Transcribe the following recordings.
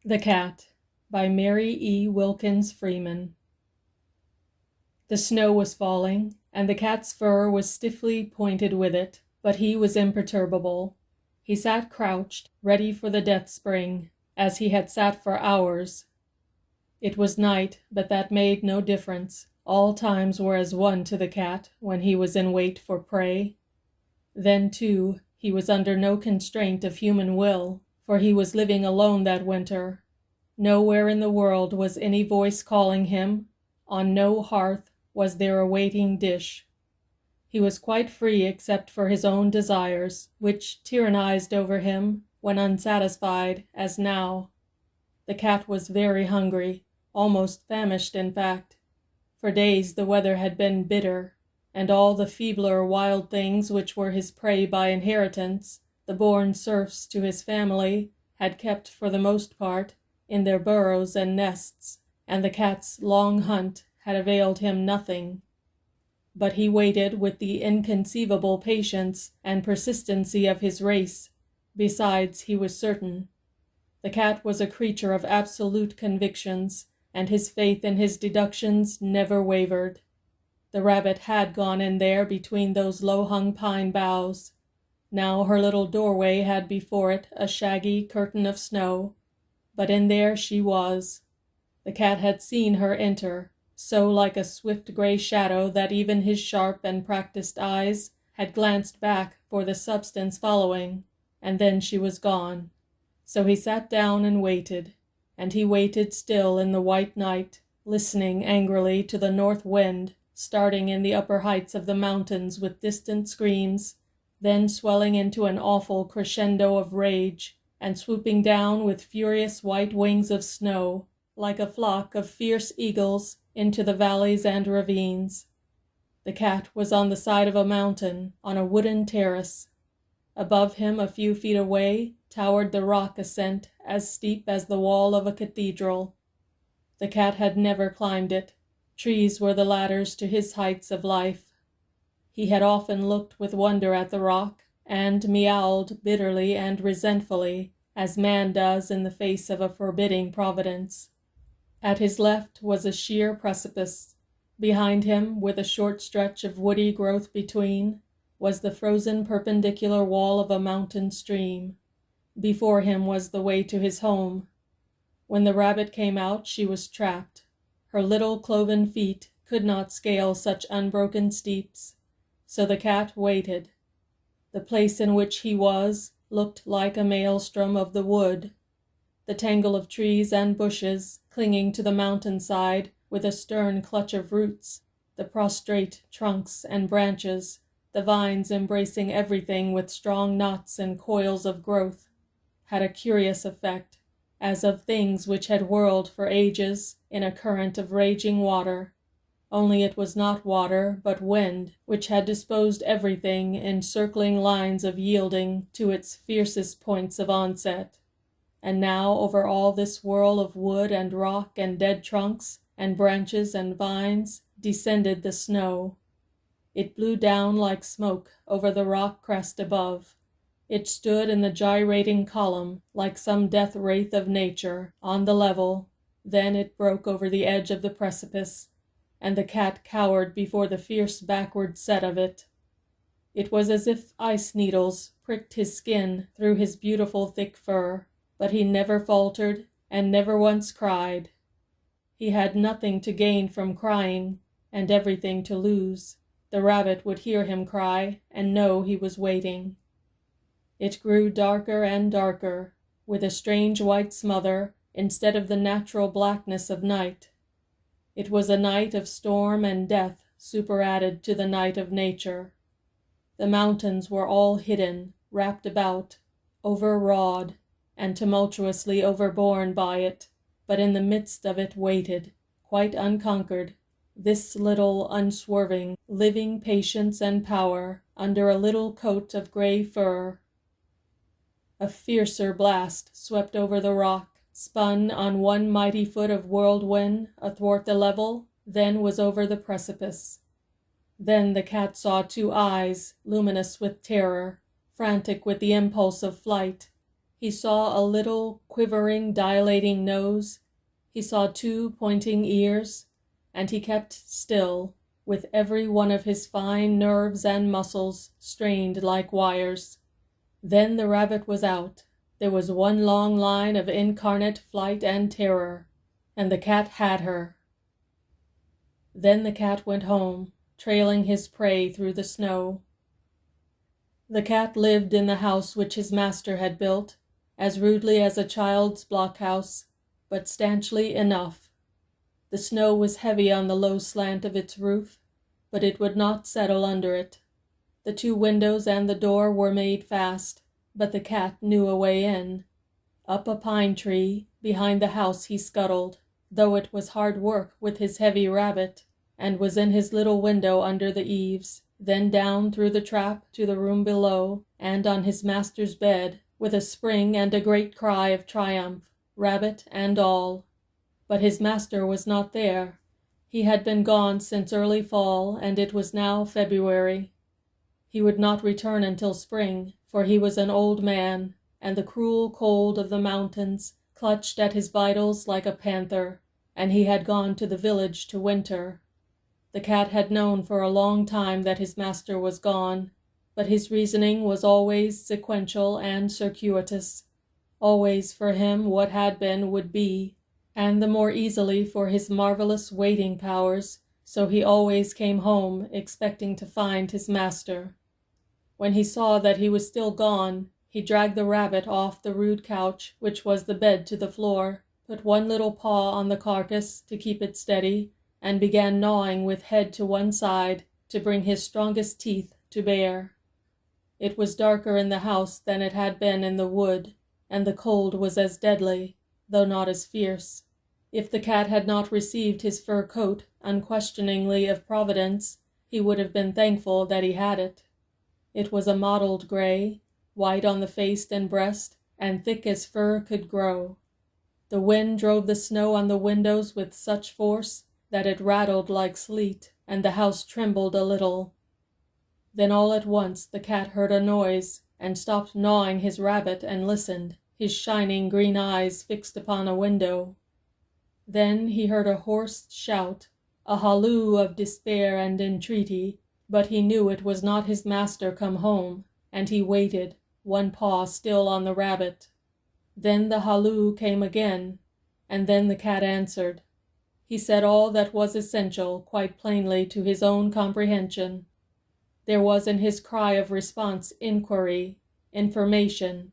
The Cat by Mary E. Wilkins Freeman. The snow was falling, and the cat's fur was stiffly pointed with it, but he was imperturbable. He sat crouched, ready for the death spring, as he had sat for hours. It was night, but that made no difference. All times were as one to the cat when he was in wait for prey. Then, too, he was under no constraint of human will, for he was living alone that winter. Nowhere in the world was any voice calling him. On no hearth was there a waiting dish. He was quite free except for his own desires, which tyrannized over him when unsatisfied, as now. The cat was very hungry, almost famished in fact. For days the weather had been bitter, and all the feebler wild things which were his prey by inheritance, the born serfs to his family, had kept for the most part in their burrows and nests, and the cat's long hunt had availed him nothing. But he waited with the inconceivable patience and persistency of his race. Besides, he was certain. The cat was a creature of absolute convictions, and his faith in his deductions never wavered. The rabbit had gone in there between those low-hung pine boughs. Now her little doorway had before it a shaggy curtain of snow, but in there she was. The cat had seen her enter, so like a swift gray shadow that even his sharp and practiced eyes had glanced back for the substance following, and then she was gone. So he sat down and waited, and he waited still in the white night, listening angrily to the north wind, starting in the upper heights of the mountains with distant screams, then swelling into an awful crescendo of rage, and swooping down with furious white wings of snow, like a flock of fierce eagles, into the valleys and ravines. The cat was on the side of a mountain, on a wooden terrace. Above him, a few feet away, towered the rock ascent as steep as the wall of a cathedral. The cat had never climbed it. Trees were the ladders to his heights of life. He had often looked with wonder at the rock, and meowed bitterly and resentfully, as man does in the face of a forbidding providence. At his left was a sheer precipice. Behind him, with a short stretch of woody growth between, was the frozen perpendicular wall of a mountain stream. Before him was the way to his home. When the rabbit came out, she was trapped. Her little cloven feet could not scale such unbroken steeps, so the cat waited. The place in which he was looked like a maelstrom of the wood. The tangle of trees and bushes clinging to the mountainside with a stern clutch of roots, the prostrate trunks and branches, the vines embracing everything with strong knots and coils of growth, had a curious effect, as of things which had whirled for ages in a current of raging water, only it was not water but wind, which had disposed everything in circling lines of yielding to its fiercest points of onset. And now over all this whirl of wood and rock and dead trunks and branches and vines descended the snow. It blew down like smoke over the rock crest above. It stood in the gyrating column like some death wraith of nature on the level. Then it broke over the edge of the precipice, and the cat cowered before the fierce backward set of it. It was as if ice needles pricked his skin through his beautiful thick fur, but he never faltered and never once cried. He had nothing to gain from crying, and everything to lose. The rabbit would hear him cry and know he was waiting. It grew darker and darker, with a strange white smother instead of the natural blackness of night. It was a night of storm and death superadded to the night of nature. The mountains were all hidden, wrapped about, overawed, and tumultuously overborne by it, but in the midst of it waited, quite unconquered, this little unswerving, living patience and power under a little coat of gray fur. A fiercer blast swept over the rock, spun on one mighty foot of whirlwind athwart the level, then was over the precipice. Then the cat saw two eyes, luminous with terror, frantic with the impulse of flight. He saw a little, quivering, dilating nose. He saw 2 pointing ears, and he kept still, with every one of his fine nerves and muscles strained like wires. Then the rabbit was out. There was one long line of incarnate flight and terror, and the cat had her. Then the cat went home, trailing his prey through the snow. The cat lived in the house which his master had built, as rudely as a child's blockhouse, but stanchly enough. The snow was heavy on the low slant of its roof, but it would not settle under it. The 2 windows and the door were made fast, but the cat knew a way in. Up a pine tree, behind the house he scuttled, though it was hard work with his heavy rabbit, and was in his little window under the eaves, then down through the trap to the room below, and on his master's bed, with a spring and a great cry of triumph, rabbit and all. But his master was not there. He had been gone since early fall, and it was now February. He would not return until spring, for he was an old man, and the cruel cold of the mountains clutched at his vitals like a panther, and he had gone to the village to winter. The cat had known for a long time that his master was gone, but his reasoning was always sequential and circuitous. Always for him what had been would be, and the more easily for his marvelous waiting powers, so he always came home expecting to find his master. When he saw that he was still gone, he dragged the rabbit off the rude couch which was the bed to the floor, put one little paw on the carcass to keep it steady, and began gnawing with head to one side to bring his strongest teeth to bear. It was darker in the house than it had been in the wood, and the cold was as deadly, though not as fierce. If the cat had not received his fur coat unquestioningly of Providence, he would have been thankful that he had it. It was a mottled gray, white on the face and breast, and thick as fur could grow. The wind drove the snow on the windows with such force that it rattled like sleet, and the house trembled a little. Then all at once the cat heard a noise, and stopped gnawing his rabbit and listened, his shining green eyes fixed upon a window. Then he heard a hoarse shout, a halloo of despair and entreaty, but he knew it was not his master come home, and he waited, one paw still on the rabbit. Then the halloo came again, and then the cat answered. He said all that was essential quite plainly to his own comprehension. There was in his cry of response inquiry, information,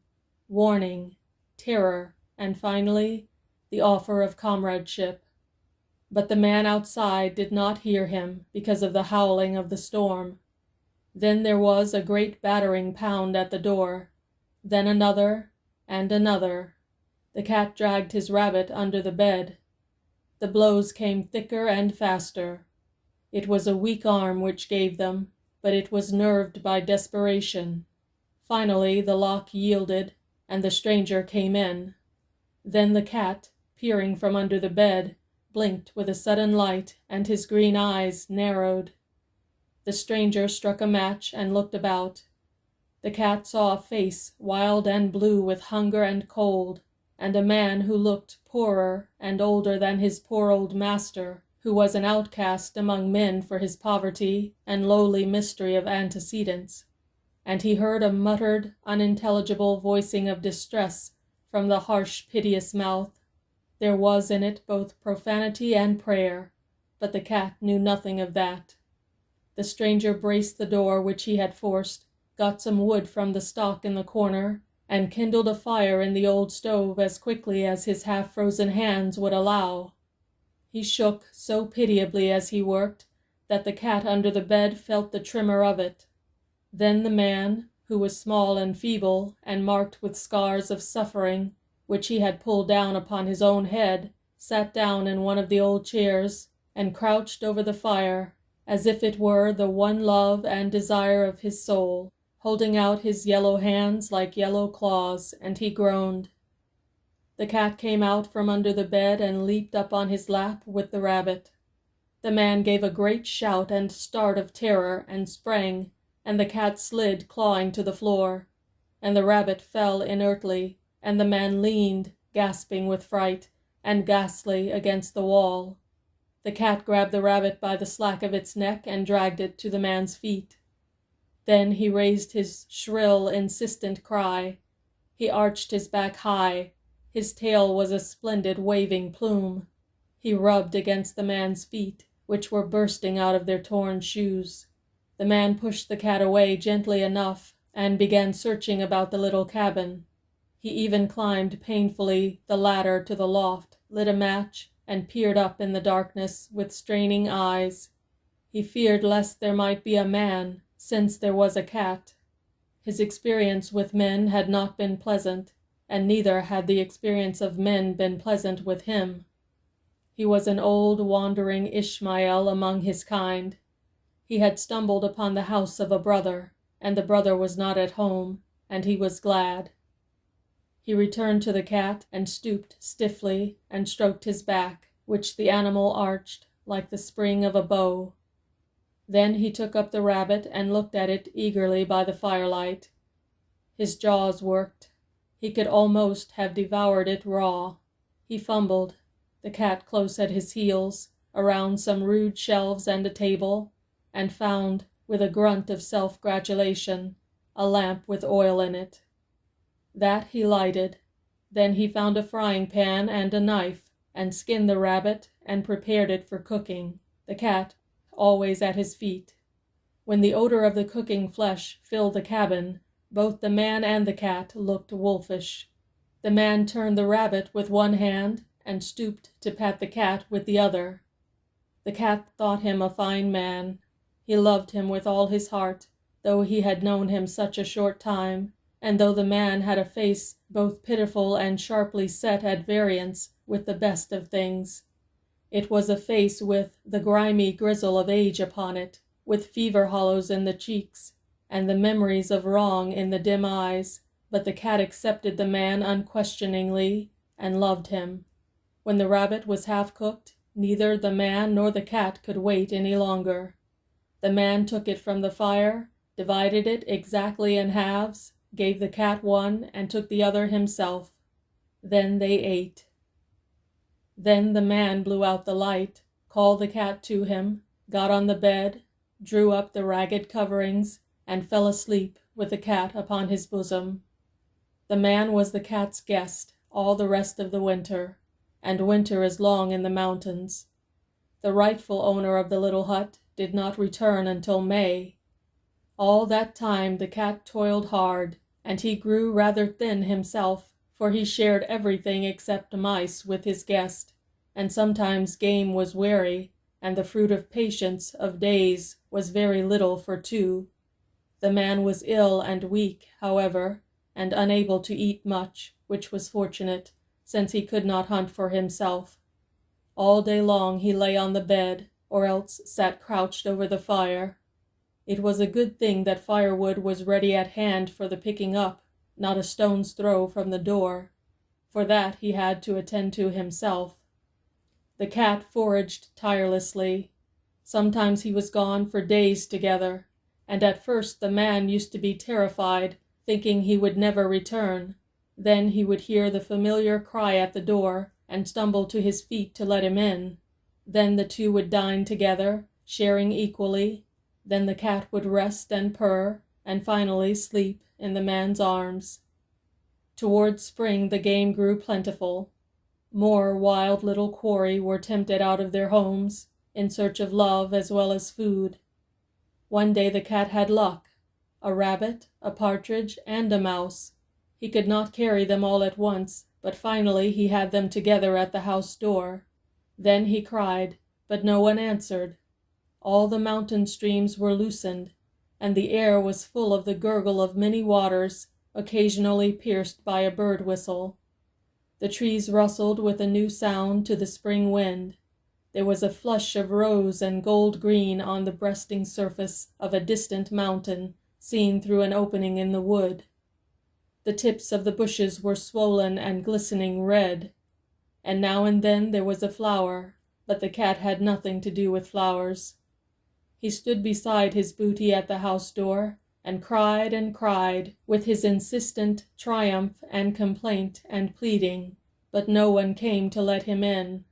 warning, terror, and finally, the offer of comradeship. But the man outside did not hear him because of the howling of the storm. Then there was a great battering pound at the door, then another and another. The cat dragged his rabbit under the bed. The blows came thicker and faster. It was a weak arm which gave them, but it was nerved by desperation. Finally the lock yielded, and the stranger came in. Then the cat, peering from under the bed, blinked with a sudden light, and his green eyes narrowed. The stranger struck a match and looked about. The cat saw a face wild and blue with hunger and cold, and a man who looked poorer and older than his poor old master, who was an outcast among men for his poverty and lowly mystery of antecedents. And he heard a muttered, unintelligible voicing of distress from the harsh, piteous mouth. There was in it both profanity and prayer, but the cat knew nothing of that. The stranger braced the door which he had forced, got some wood from the stock in the corner, and kindled a fire in the old stove as quickly as his half-frozen hands would allow. He shook so pitiably as he worked that the cat under the bed felt the tremor of it. Then the man, who was small and feeble and marked with scars of suffering, which he had pulled down upon his own head, sat down in one of the old chairs and crouched over the fire, as if it were the one love and desire of his soul, holding out his yellow hands like yellow claws, and he groaned. The cat came out from under the bed and leaped up on his lap with the rabbit. The man gave a great shout and start of terror and sprang, and the cat slid clawing to the floor, and the rabbit fell inertly, and the man leaned, gasping with fright, and ghastly against the wall. The cat grabbed the rabbit by the slack of its neck and dragged it to the man's feet. Then he raised his shrill, insistent cry. He arched his back high. His tail was a splendid waving plume. He rubbed against the man's feet, which were bursting out of their torn shoes. The man pushed the cat away gently enough and began searching about the little cabin. He even climbed painfully the ladder to the loft, lit a match, and peered up in the darkness with straining eyes. He feared lest there might be a man, since there was a cat. His experience with men had not been pleasant, and neither had the experience of men been pleasant with him. He was an old wandering Ishmael among his kind. He had stumbled upon the house of a brother, and the brother was not at home, and he was glad. He returned to the cat and stooped stiffly and stroked his back, which the animal arched like the spring of a bow. Then he took up the rabbit and looked at it eagerly by the firelight. His jaws worked. He could almost have devoured it raw. He fumbled, the cat close at his heels, around some rude shelves and a table, and found, with a grunt of self-gratulation, a lamp with oil in it. That he lighted. Then he found a frying pan and a knife, and skinned the rabbit and prepared it for cooking, the cat always at his feet. When the odor of the cooking flesh filled the cabin, both the man and the cat looked wolfish. The man turned the rabbit with one hand and stooped to pat the cat with the other. The cat thought him a fine man. He loved him with all his heart, though he had known him such a short time, and though the man had a face both pitiful and sharply set at variance with the best of things. It was a face with the grimy grizzle of age upon it, with fever hollows in the cheeks, and the memories of wrong in the dim eyes, but the cat accepted the man unquestioningly and loved him. When the rabbit was half cooked, neither the man nor the cat could wait any longer. The man took it from the fire, divided it exactly in halves, gave the cat one, and took the other himself. Then they ate. Then the man blew out the light, called the cat to him, got on the bed, drew up the ragged coverings, and fell asleep with the cat upon his bosom. The man was the cat's guest all the rest of the winter, and winter is long in the mountains. The rightful owner of the little hut did not return until May. All that time the cat toiled hard, and he grew rather thin himself, for he shared everything except mice with his guest, and sometimes game was wary, and the fruit of patience of days was very little for two. The man was ill and weak, however, and unable to eat much, which was fortunate, since he could not hunt for himself. All day long he lay on the bed, or else sat crouched over the fire. It was a good thing that firewood was ready at hand for the picking up, not a stone's throw from the door. For that he had to attend to himself. The cat foraged tirelessly. Sometimes he was gone for days together, and at first the man used to be terrified, thinking he would never return. Then he would hear the familiar cry at the door, and stumble to his feet to let him in. Then the two would dine together, sharing equally. Then the cat would rest and purr, and finally sleep in the man's arms. Toward spring the game grew plentiful. More wild little quarry were tempted out of their homes, in search of love as well as food. One day the cat had luck, a rabbit, a partridge, and a mouse. He could not carry them all at once, but finally he had them together at the house door. Then he cried, but no one answered. All the mountain streams were loosened, and the air was full of the gurgle of many waters, occasionally pierced by a bird whistle. The trees rustled with a new sound to the spring wind. There was a flush of rose and gold green on the breasting surface of a distant mountain, seen through an opening in the wood. The tips of the bushes were swollen and glistening red, and now and then there was a flower, but the cat had nothing to do with flowers. He stood beside his booty at the house door, and cried with his insistent triumph and complaint and pleading, but no one came to let him in.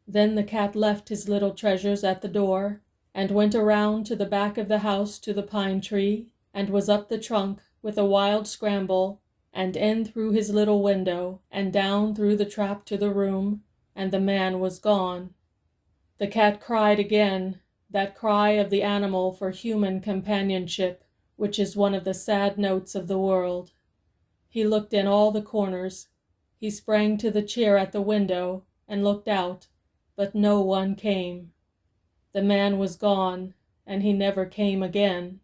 Then the cat left his little treasures at the door, and went around to the back of the house to the pine tree, and was up the trunk with a wild scramble, and in through his little window, and down through the trap to the room, and the man was gone. The cat cried again, that cry of the animal for human companionship, which is one of the sad notes of the world. He looked in all the corners. He sprang to the chair at the window, and looked out, but no one came. The man was gone, and he never came again.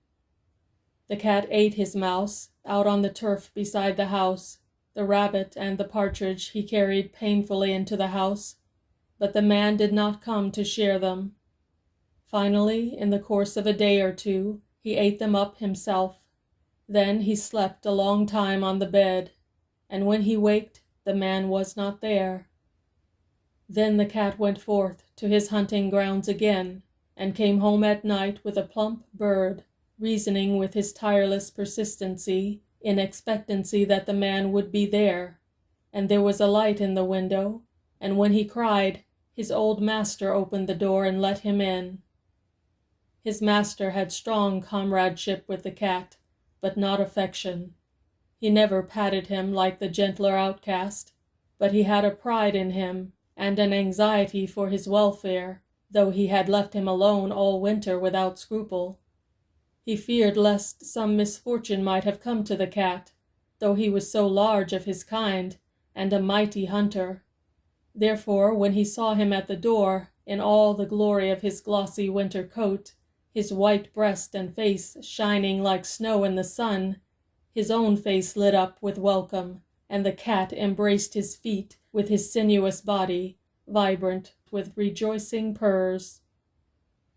The cat ate his mouse out on the turf beside the house. The rabbit and the partridge he carried painfully into the house, but the man did not come to share them. Finally, in the course of a day or two, he ate them up himself. Then he slept a long time on the bed, and when he waked, the man was not there. Then the cat went forth to his hunting grounds again, and came home at night with a plump bird, reasoning with his tireless persistency, in expectancy that the man would be there. And there was a light in the window, and when he cried, his old master opened the door and let him in. His master had strong comradeship with the cat, but not affection. He never patted him like the gentler outcast, but he had a pride in him and an anxiety for his welfare, though he had left him alone all winter without scruple. He feared lest some misfortune might have come to the cat, though he was so large of his kind, and a mighty hunter. Therefore, when he saw him at the door, in all the glory of his glossy winter coat, his white breast and face shining like snow in the sun, his own face lit up with welcome, and the cat embraced his feet with his sinuous body, vibrant with rejoicing purrs.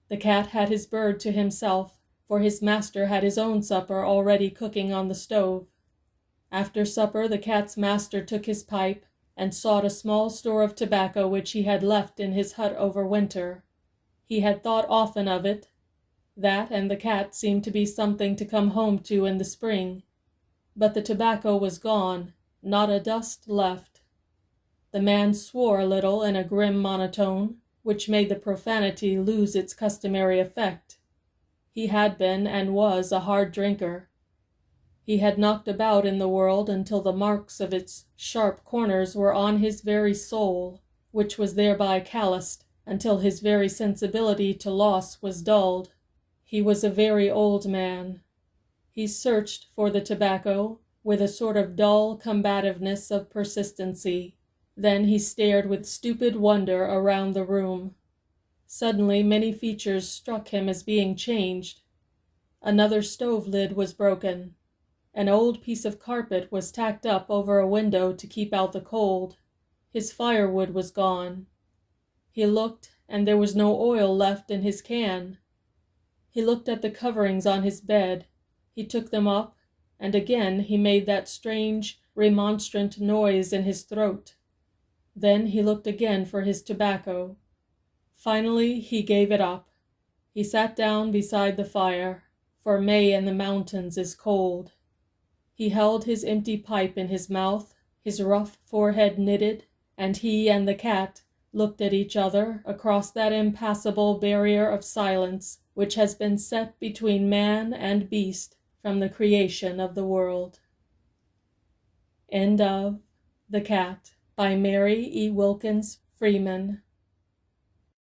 The cat had his bird to himself, for his master had his own supper already cooking on the stove. After supper the cat's master took his pipe, and sought a small store of tobacco which he had left in his hut over winter. He had thought often of it. That and the cat seemed to be something to come home to in the spring. But the tobacco was gone, not a dust left. The man swore a little in a grim monotone, which made the profanity lose its customary effect. He had been and was a hard drinker. He had knocked about in the world until the marks of its sharp corners were on his very soul, which was thereby calloused, until his very sensibility to loss was dulled. He was a very old man. He searched for the tobacco with a sort of dull combativeness of persistency. Then he stared with stupid wonder around the room. Suddenly many features struck him as being changed. Another stove lid was broken. An old piece of carpet was tacked up over a window to keep out the cold. His firewood was gone. He looked, and there was no oil left in his can. He looked at the coverings on his bed. He took them up, and again he made that strange, remonstrant noise in his throat. Then he looked again for his tobacco. Finally he gave it up. He sat down beside the fire, for May in the mountains is cold. He held his empty pipe in his mouth, his rough forehead knitted, and he and the cat looked at each other across that impassable barrier of silence which has been set between man and beast from the creation of the world. End of The Cat by Mary E. Wilkins Freeman.